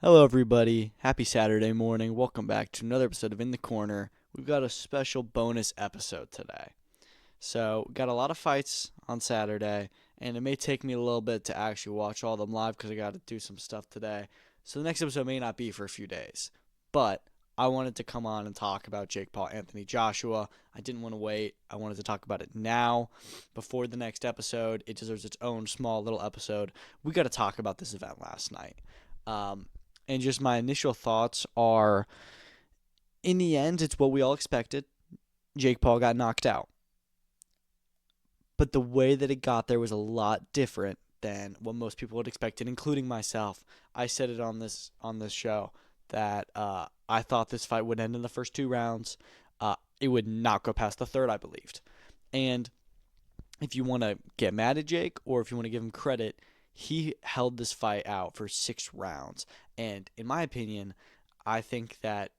Hello, everybody. Happy Saturday morning. Welcome back to another episode of In the Corner. We've got a special bonus episode today. So, got a lot of fights on Saturday, and it may take me a little bit to actually watch all of them live because I got to do some stuff today. So, the next episode may not be for a few days. But I wanted to come on and talk about Jake Paul, Anthony Joshua. I didn't want to wait. I wanted to talk about it now before the next episode. It deserves its own small little episode. We got to talk about this event last night. Um, and just my initial thoughts are in the end, it's what we all expected. Jake Paul got knocked out. But the way that it got there was a lot different than what most people would expected, including myself. I said it on this show that I thought this fight would end in the first two rounds. It would not go past the third, I believed. And if you want to get mad at Jake or if you want to give him credit, he held this fight out for 6 rounds. And in my opinion, I think that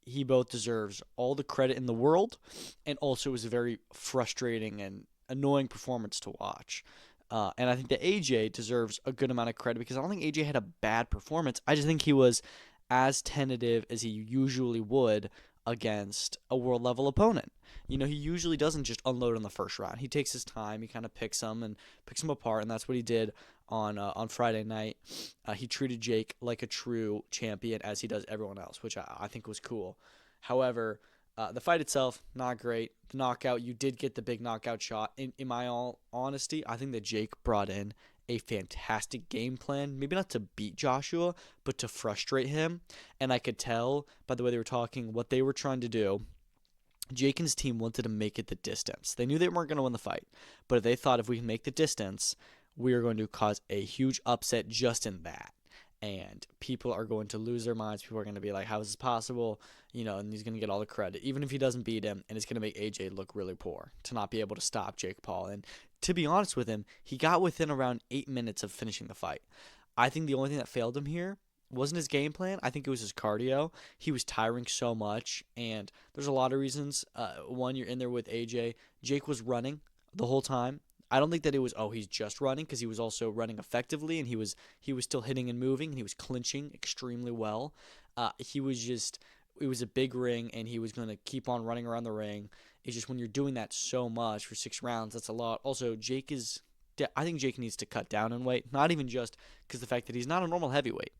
he both deserves all the credit in the world, and also was a very frustrating and annoying performance to watch. And I think that AJ deserves a good amount of credit because I don't think AJ had a bad performance. I just think he was as tentative as he usually would against a world level opponent. He usually doesn't just unload in the first round. He takes his time. He kind of picks them and picks them apart, and that's what he did on Friday night. He treated Jake like a true champion, as he does everyone else, which I think was cool. However, the fight itself, not great. The knockout, you did get the big knockout shot. In my all honesty, I think that Jake brought in a fantastic game plan. Maybe not to beat Joshua, but to frustrate him. And I could tell by the way they were talking what they were trying to do. Jake and his team wanted to make it the distance. They knew they weren't going to win the fight, but they thought if we can make the distance, we are going to cause a huge upset just in that. And people are going to lose their minds. People are going to be like, how is this possible? And he's going to get all the credit, even if he doesn't beat him. And it's going to make AJ look really poor to not be able to stop Jake Paul. And to be honest with him, he got within around 8 minutes of finishing the fight. I think the only thing that failed him here wasn't his game plan. I think it was his cardio. He was tiring so much, and there's a lot of reasons. One, you're in there with AJ. Jake was running the whole time. I don't think that it was he's just running, because he was also running effectively, and he was still hitting and moving, and he was clinching extremely well. He was just it was a big ring, and he was going to keep on running around the ring. It's just when you're doing that so much for 6 rounds, that's a lot. Also, I think Jake needs to cut down in weight. Not even just because the fact that he's not a normal heavyweight.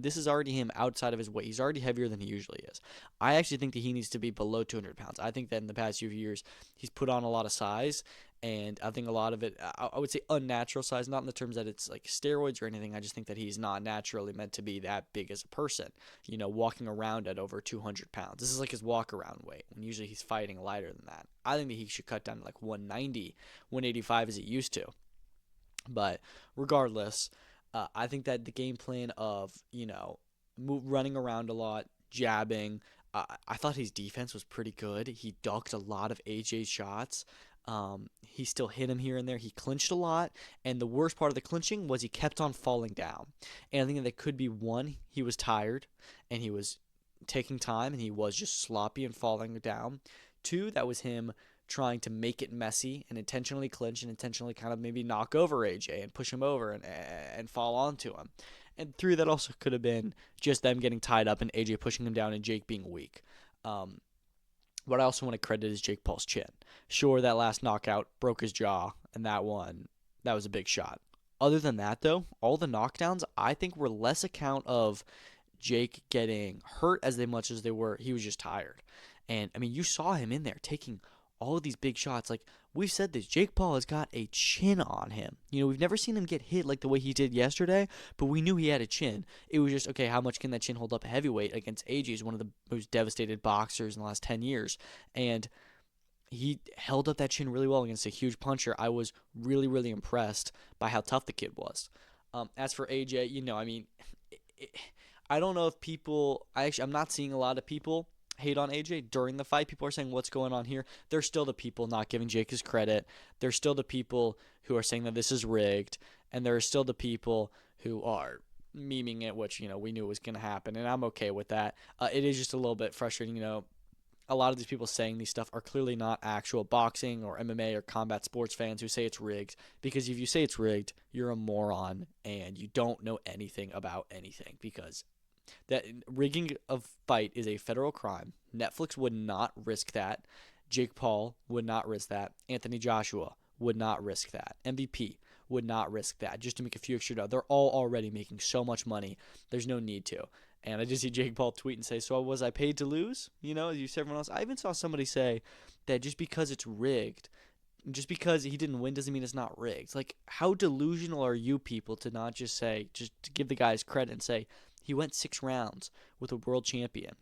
This is already him outside of his weight. He's already heavier than he usually is. I actually think that he needs to be below 200 pounds. I think that in the past few years, he's put on a lot of size, and I think a lot of it, I would say unnatural size, not in the terms that it's like steroids or anything. I just think that he's not naturally meant to be that big as a person, walking around at over 200 pounds. This is like his walk around weight, when usually he's fighting lighter than that. I think that he should cut down to like 190, 185 as he used to. But regardless, I think that the game plan of running around a lot, jabbing. I thought his defense was pretty good. He ducked a lot of AJ's shots. He still hit him here and there. He clinched a lot, and the worst part of the clinching was he kept on falling down. And I think that could be one, he was tired, and he was taking time, and he was just sloppy and falling down. Two, that was him trying to make it messy and intentionally clinch and intentionally kind of maybe knock over AJ and push him over and fall onto him. And three, that also could have been just them getting tied up and AJ pushing him down and Jake being weak. What I also want to credit is Jake Paul's chin. Sure, that last knockout broke his jaw, and that was a big shot. Other than that, though, all the knockdowns I think were less account of Jake getting hurt as much as they were he was just tired. And I mean, you saw him in there taking all of these big shots. Like, we've said this, Jake Paul has got a chin on him. We've never seen him get hit like the way he did yesterday, but we knew he had a chin. It was just, okay, how much can that chin hold up a heavyweight against AJ? He's one of the most devastated boxers in the last 10 years. And he held up that chin really well against a huge puncher. I was really, really impressed by how tough the kid was. As for AJ, I mean, I don't know if I'm not seeing a lot of people hate on AJ during the fight. People are saying, what's going on here? There's still the people not giving Jake his credit. There's still the people who are saying that this is rigged. And there are still the people who are memeing it, which, we knew was going to happen. And I'm okay with that. It is just a little bit frustrating, a lot of these people saying these stuff are clearly not actual boxing or MMA or combat sports fans who say it's rigged, because if you say it's rigged, you're a moron and you don't know anything about anything, because that rigging of fight is a federal crime. Netflix would not risk that. Jake Paul would not risk that. Anthony Joshua would not risk that. MVP would not risk that just to make a few extra dollars. They're all already making so much money. There's no need to. And I just see Jake Paul tweet and say, "So was I paid to lose?" You know, as you said, everyone else. I even saw somebody say that just because it's rigged, just because he didn't win doesn't mean it's not rigged. Like, how delusional are you people to not just say, just to give the guys credit and say, he went 6 rounds with a world champion,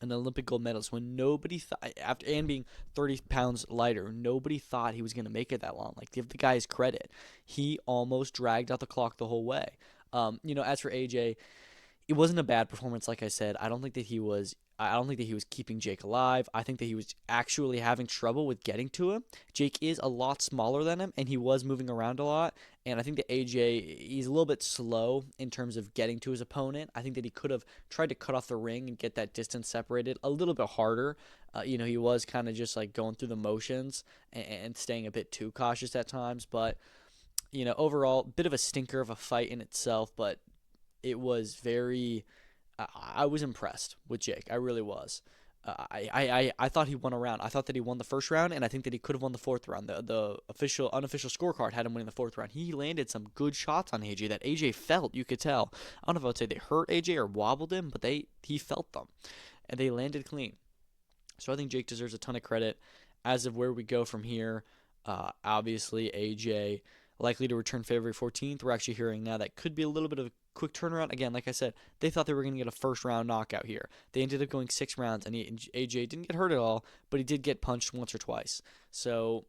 an Olympic gold medalist, when nobody thought, after and being 30 pounds lighter, nobody thought he was going to make it that long. Like, give the guys credit. He almost dragged out the clock the whole way. As for AJ, it wasn't a bad performance, like I said. I don't think that he was keeping Jake alive. I think that he was actually having trouble with getting to him. Jake is a lot smaller than him, and he was moving around a lot. And I think that AJ, he's a little bit slow in terms of getting to his opponent. I think that he could have tried to cut off the ring and get that distance separated a little bit harder. He was kind of just like going through the motions and staying a bit too cautious at times. But, overall, bit of a stinker of a fight in itself, but it was very. I was impressed with Jake. I really was. I thought he won a round. I thought that he won the first round, and I think that he could have won the fourth round. The unofficial scorecard had him winning the fourth round. He landed some good shots on AJ that AJ felt. You could tell. I don't know if I would say they hurt AJ or wobbled him, but he felt them, and they landed clean. So I think Jake deserves a ton of credit. As of where we go from here, obviously AJ likely to return February 14th. We're actually hearing now that could be a little bit of a quick turnaround. Again, like I said, they thought they were going to get a first-round knockout here. They ended up going 6 rounds, and AJ didn't get hurt at all, but he did get punched once or twice. So,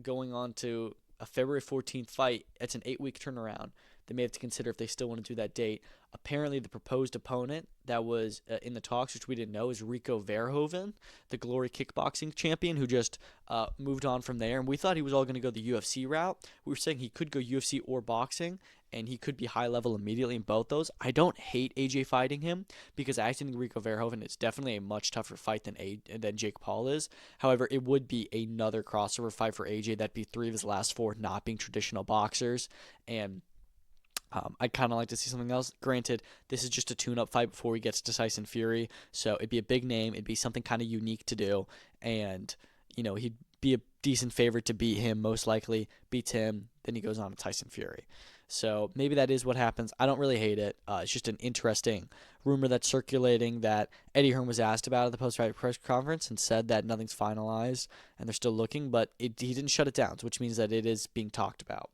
going on to a February 14th fight, it's an 8-week turnaround. They may have to consider if they still want to do that date. Apparently, the proposed opponent that was in the talks, which we didn't know, is Rico Verhoeven, the Glory kickboxing champion, who just moved on from there. And we thought he was all going to go the UFC route. We were saying he could go UFC or boxing, and he could be high level immediately in both those. I don't hate AJ fighting him, because I actually think Rico Verhoeven is definitely a much tougher fight than Jake Paul is. However, it would be another crossover fight for AJ. That'd be 3 of his last 4 not being traditional boxers, and I'd kind of like to see something else. Granted, this is just a tune-up fight before he gets to Tyson Fury, so it'd be a big name. It'd be something kind of unique to do, and he'd be a decent favorite to beat him, most likely. Beats him, then he goes on to Tyson Fury. So maybe that is what happens. I don't really hate it. It's just an interesting rumor that's circulating that Eddie Hearn was asked about at the post-fight press conference and said that nothing's finalized and they're still looking, but he didn't shut it down, which means that it is being talked about.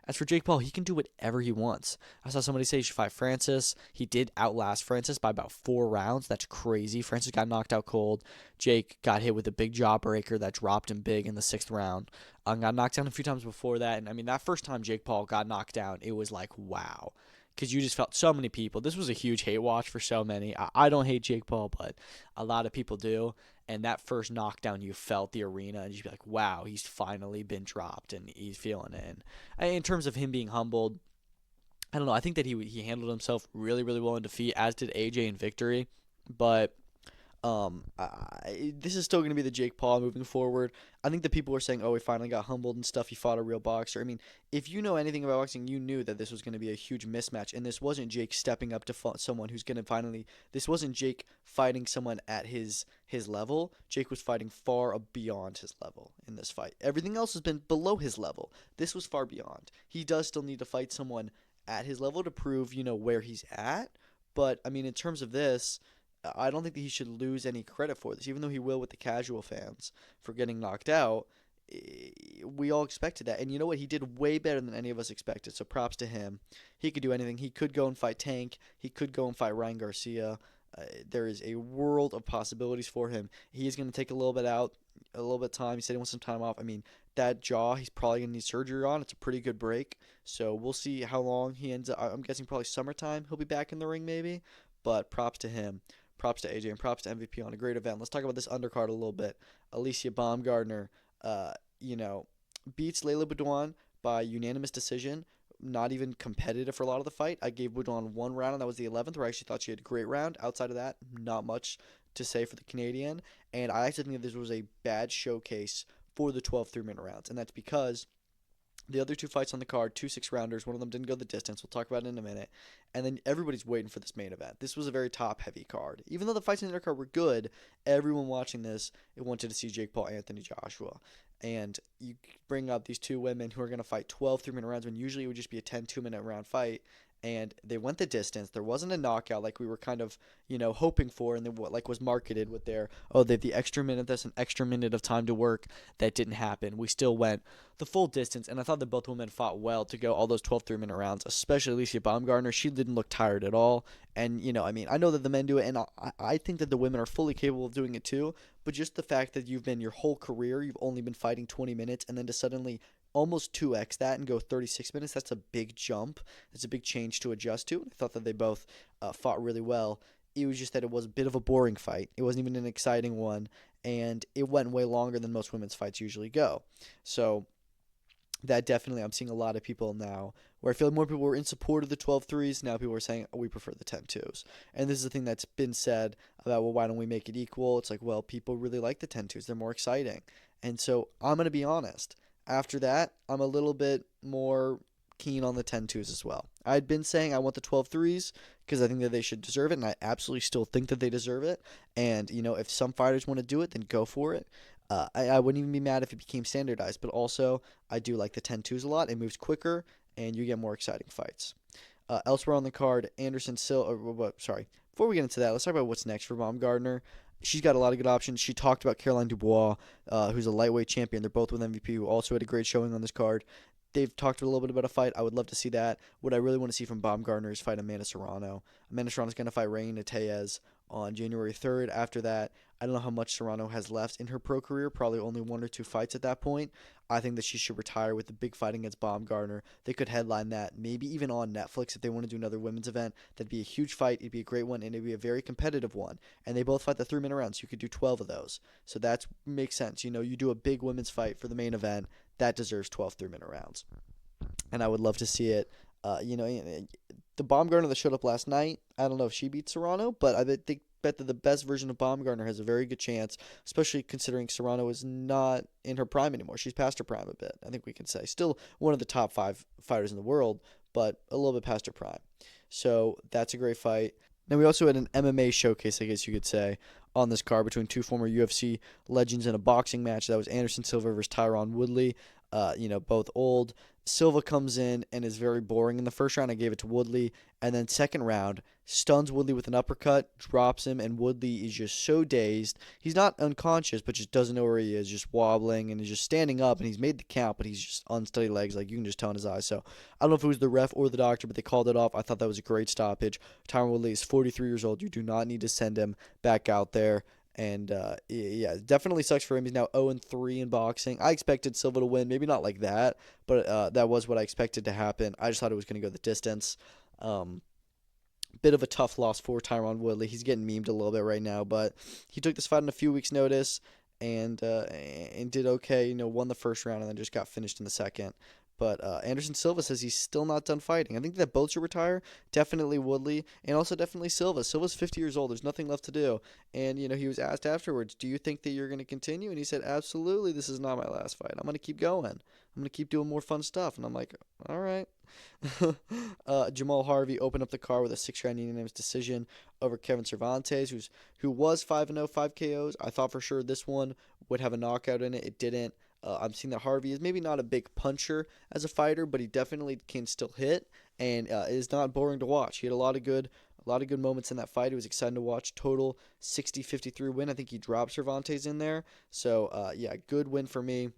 As for Jake Paul, he can do whatever he wants. I saw somebody say he should fight Francis. He did outlast Francis by about 4 rounds. That's crazy. Francis got knocked out cold. Jake got hit with a big jawbreaker that dropped him big in the 6th round. Got knocked down a few times before that. And, that first time Jake Paul got knocked down, it was like, wow. Because you just felt so many people. This was a huge hate watch for so many. I don't hate Jake Paul, but a lot of people do. And that first knockdown, you felt the arena, and you'd be like, wow, he's finally been dropped, and he's feeling it. And in terms of him being humbled, I don't know. I think that he handled himself really, really well in defeat, as did AJ in victory. But this is still going to be the Jake Paul moving forward. I think the people were saying, oh, he finally got humbled and stuff. He fought a real boxer. If you know anything about boxing, you knew that this was going to be a huge mismatch. And this wasn't Jake stepping up to someone who's going to finally – this wasn't Jake fighting someone at his level. Jake was fighting far beyond his level in this fight. Everything else has been below his level. This was far beyond. He does still need to fight someone at his level to prove, where he's at. But, in terms of this – I don't think that he should lose any credit for this, even though he will with the casual fans for getting knocked out. We all expected that. And you know what? He did way better than any of us expected, so props to him. He could do anything. He could go and fight Tank. He could go and fight Ryan Garcia. There is a world of possibilities for him. He is going to take a little bit time. He said he wants some time off. That jaw, he's probably going to need surgery on. It's a pretty good break. So we'll see how long he ends up. I'm guessing probably summertime he'll be back in the ring maybe. But props to him. Props to AJ, and props to MVP on a great event. Let's talk about this undercard a little bit. Alycia Baumgardner, beats Leila Beaudoin by unanimous decision. Not even competitive for a lot of the fight. I gave Beaudoin 1 round, and that was the 11th, where I actually thought she had a great round. Outside of that, not much to say for the Canadian, and I actually think that this was a bad showcase for the 12 3-minute rounds, and that's because the other two fights on the card, two 6-rounders, one of them didn't go the distance. We'll talk about it in a minute. And then everybody's waiting for this main event. This was a very top-heavy card. Even though the fights in the undercard were good, everyone watching this wanted to see Jake Paul, Anthony Joshua. And you bring up these two women who are going to fight 12 3-minute rounds when usually it would just be a 10 2-minute round fight. And they went the distance. There wasn't a knockout like we were kind of, hoping for, and then what like was marketed with their, they have the extra minute, that's an extra minute of time to work. That didn't happen. We still went the full distance, and I thought that both women fought well to go all those 12 3-minute rounds, especially Alycia Baumgardner. She didn't look tired at all. And, I know that the men do it, and I think that the women are fully capable of doing it too, but just the fact that you've been your whole career, you've only been fighting 20 minutes, and then to suddenly almost 2x that and go 36 minutes, that's a big jump. It's a big change to adjust to. I thought that they both fought really well. It was just that it was a bit of a boring fight. It wasn't even an exciting one, and it went way longer than most women's fights usually go. So that definitely, I'm seeing a lot of people now where I feel like more people were in support of the 12-3s. Now people are saying, we prefer the 10-2s. And this is the thing that's been said about, well, why don't we make it equal? It's like, well, people really like the 10-2s. They're more exciting. And so I'm going to be honest. After that, I'm a little bit more keen on the 10-2s as well. I'd been saying I want the 12-3s because I think that they should deserve it, and I absolutely still think that they deserve it. And, if some fighters want to do it, then go for it. I wouldn't even be mad if it became standardized, but also I do like the 10-2s a lot. It moves quicker, and you get more exciting fights. Elsewhere on the card, Anderson Silva. Before we get into that, let's talk about what's next for Baumgardner. She's got a lot of good options. She talked about Caroline Dubois, who's a lightweight champion. They're both with MVP, who also had a great showing on this card. They've talked a little bit about a fight. I would love to see that. What I really want to see from Baumgardner is fight Amanda Serrano. Amanda Serrano's going to fight Reina Tellez on January 3rd. After that, I don't know how much Serrano has left in her pro career. Probably only 1 or 2 fights at that point. I think that she should retire with the big fight against Baumgardner. They could headline that, maybe even on Netflix if they want to do another women's event. That'd be a huge fight. It'd be a great one, and it'd be a very competitive one. And they both fight the 3-minute rounds. So you could do 12 of those. So that makes sense. You do a big women's fight for the main event. That deserves 12 3-minute rounds. And I would love to see it. The Baumgardner that showed up last night, I don't know if she beats Serrano, but I bet that the best version of Baumgardner has a very good chance, especially considering Serrano is not in her prime anymore. She's past her prime a bit, I think we can say. Still one of the top 5 fighters in the world, but a little bit past her prime. So that's a great fight. Now we also had an MMA showcase, I guess you could say, on this card between two former UFC legends in a boxing match. That was Anderson Silva versus Tyron Woodley. Both old. Silva comes in and is very boring. In the first round, I gave it to Woodley. And then second round, stuns Woodley with an uppercut, drops him, and Woodley is just so dazed. He's not unconscious, but just doesn't know where he is, just wobbling, and he's just standing up, and he's made the count, but he's just unsteady legs, like you can just tell in his eyes. So I don't know if it was the ref or the doctor, but they called it off. I thought that was a great stoppage. Tyron Woodley is 43 years old. You do not need to send him back out there. And, it definitely sucks for him. He's now 0-3 in boxing. I expected Silva to win. Maybe not like that, but that was what I expected to happen. I just thought it was going to go the distance. Bit of a tough loss for Tyron Woodley. He's getting memed a little bit right now, but he took this fight on a few weeks' notice and did okay. Won the first round and then just got finished in the second. But Anderson Silva says he's still not done fighting. I think that both should retire. Definitely Woodley and also definitely Silva. Silva's 50 years old. There's nothing left to do. And, he was asked afterwards, do you think that you're going to continue? And he said, absolutely, this is not my last fight. I'm going to keep going. I'm going to keep doing more fun stuff. And I'm like, all right. Jamal Harvey opened up the card with a 6-round unanimous decision over Kevin Cervantes, who was 5-0, 5 KOs. I thought for sure this one would have a knockout in it. It didn't. I'm seeing that Harvey is maybe not a big puncher as a fighter, but he definitely can still hit and is not boring to watch. He had a lot of good moments in that fight. It was exciting to watch. Total 60-53 win. I think he dropped Cervantes in there. So, good win for me.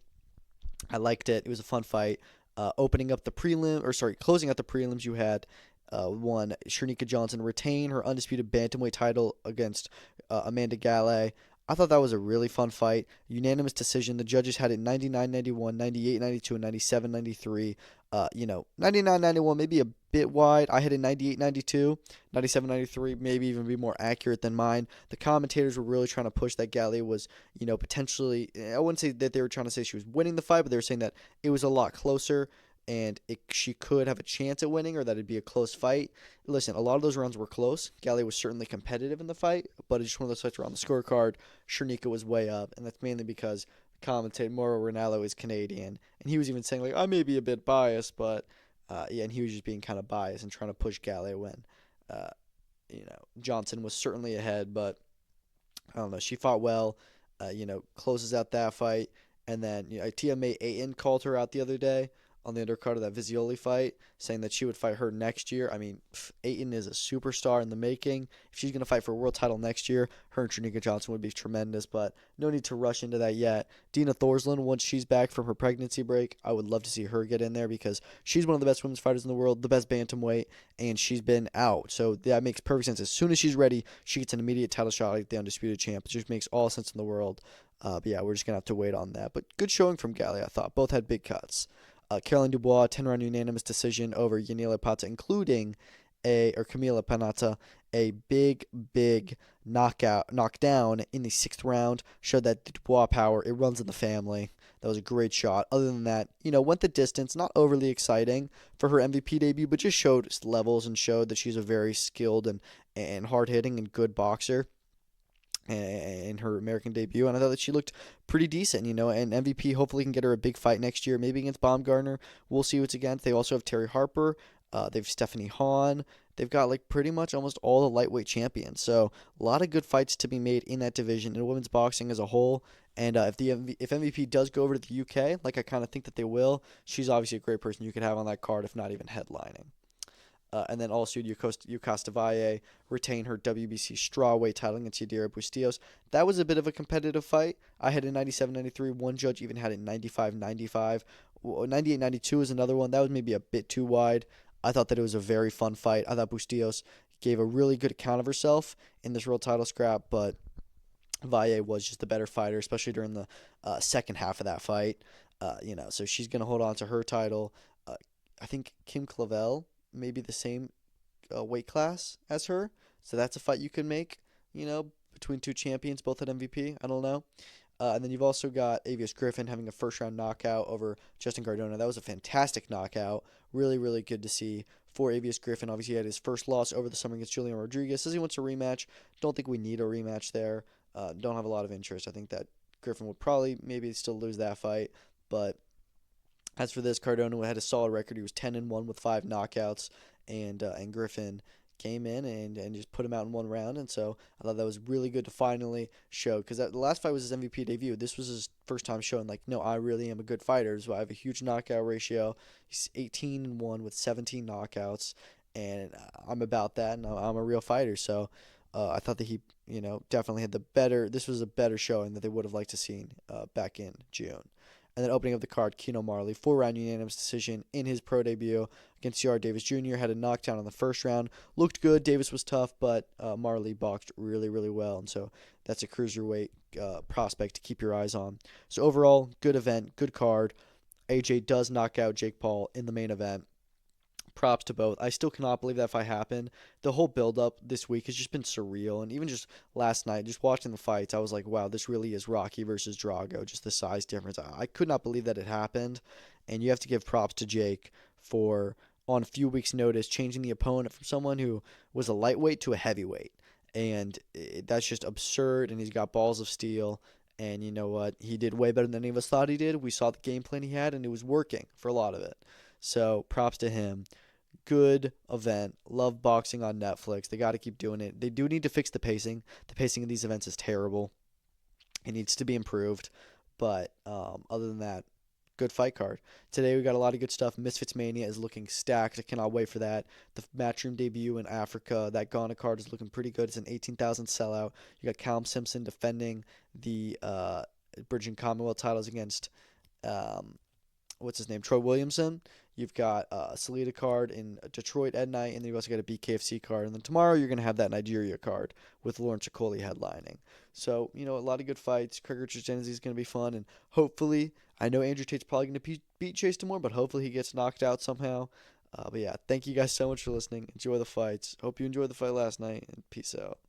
I liked it. It was a fun fight. Closing out the prelims, you had one, Shernika Johnson retain her undisputed bantamweight title against Amanda Galle. I thought that was a really fun fight. Unanimous decision. The judges had it 99-91, 98-92, and 97-93. 99-91 maybe a bit wide. I had it 98-92, 97-93, maybe even be more accurate than mine. The commentators were really trying to push that Galle was, potentially, I wouldn't say that they were trying to say she was winning the fight, but they were saying that it was a lot closer. and she could have a chance at winning or that it'd be a close fight. Listen, a lot of those rounds were close. Gallia was certainly competitive in the fight, but it's just one of those fights where on the scorecard, Shernika was way up, and that's mainly because commentator Mauro Ranallo is Canadian, and he was even saying like I may be a bit biased, but yeah, and he was just being kind of biased and trying to push Gallia when Johnson was certainly ahead, but I don't know. She fought well, closes out that fight. And then Tia May Ayton called her out the other day on the undercard of that Vizioli fight, saying that she would fight her next year. I mean, Ayton is a superstar in the making. If she's going to fight for a world title next year, her and Shanika Johnson would be tremendous, but no need to rush into that yet. Dina Thorslund, once she's back from her pregnancy break, I would love to see her get in there because she's one of the best women's fighters in the world, the best bantamweight, and she's been out. So that makes perfect sense. As soon as she's ready, she gets an immediate title shot like the undisputed champ. It just makes all sense in the world. But yeah, we're just going to have to wait on that. But good showing from Gallia, I thought. Both had big cuts. Caroline Dubois, 10-round unanimous decision over Yanila Pata, including Camila Panata, a big knockdown in the 6th round. Showed that Dubois power, it runs in the family. That was a great shot. Other than that, went the distance. Not overly exciting for her MVP debut, but just showed levels and showed that she's a very skilled and hard-hitting and good boxer in her American debut, and I thought that she looked pretty decent, and MVP hopefully can get her a big fight next year, maybe against Baumgardner. We'll see who it's against. They also have Terry Harper. They have Stephanie Hahn. They've got like pretty much almost all the lightweight champions. So a lot of good fights to be made in that division in women's boxing as a whole. And if MVP does go over to the UK, like I kind of think that they will, she's obviously a great person you could have on that card, if not even headlining. And then also Yukasta Valle retain her WBC strawweight title against Yadira Bustillos. That was a bit of a competitive fight. I had it 97-93. One judge even had it 95-95. 98-92 is another one. That was maybe a bit too wide. I thought that it was a very fun fight. I thought Bustillos gave a really good account of herself in this world title scrap, but Valle was just the better fighter, especially during the second half of that fight. So she's going to hold on to her title. I think Kim Clavel maybe the same weight class as her. So that's a fight you can make, between two champions, both at MVP. I don't know. And then you've also got Avius Griffin having a first-round knockout over Justin Cardona. That was a fantastic knockout. Really, really good to see for Avius Griffin. Obviously, he had his first loss over the summer against Julian Rodriguez. Says he wants a rematch. Don't think we need a rematch there. Don't have a lot of interest. I think that Griffin would probably maybe still lose that fight. But as for this, Cardona had a solid record. He was 10-1 with 5 knockouts, and Griffin came in and just put him out in one round. And so I thought that was really good to finally show, because the last fight was his MVP debut. This was his first time showing, like, no, I really am a good fighter. So I have a huge knockout ratio. He's 18-1 with 17 knockouts, and I'm about that, and I'm a real fighter. So I thought that he, definitely had this was a better showing that they would have liked to seen back in June. And then opening up the card, Keno Marley, 4-round unanimous decision in his pro debut against C.R. Davis Jr. Had a knockdown in the first round. Looked good. Davis was tough, but Marley boxed really, really well. And so that's a cruiserweight prospect to keep your eyes on. So overall, good event, good card. AJ does knock out Jake Paul in the main event. Props to both. I still cannot believe that fight happened. The whole build-up this week has just been surreal. And even just last night, just watching the fights, I was like, wow, this really is Rocky versus Drago, just the size difference. I could not believe that it happened. And you have to give props to Jake for, on a few weeks' notice, changing the opponent from someone who was a lightweight to a heavyweight. And that's just absurd, and he's got balls of steel. And you know what? He did way better than any of us thought he did. We saw the game plan he had, and it was working for a lot of it. So props to him. Good event. Love boxing on Netflix. They got to keep doing it. They do need to fix the pacing. The pacing of these events is terrible. It needs to be improved. But other than that, good fight card. Today we got a lot of good stuff. Misfits Mania is looking stacked. I cannot wait for that. The Matchroom debut in Africa, that Ghana card is looking pretty good. It's an 18,000 sellout. You got Callum Simpson defending the British and Commonwealth titles against Troy Williamson. You've got a Salida card in Detroit at night, and then you've also got a BKFC card. And then tomorrow you're going to have that Nigeria card with Lawrence Okoli headlining. So, a lot of good fights. Craig Richards-Genesee is going to be fun, and hopefully, I know Andrew Tate's probably going to beat Chase Demore, but hopefully he gets knocked out somehow. But yeah, thank you guys so much for listening. Enjoy the fights. Hope you enjoyed the fight last night, and peace out.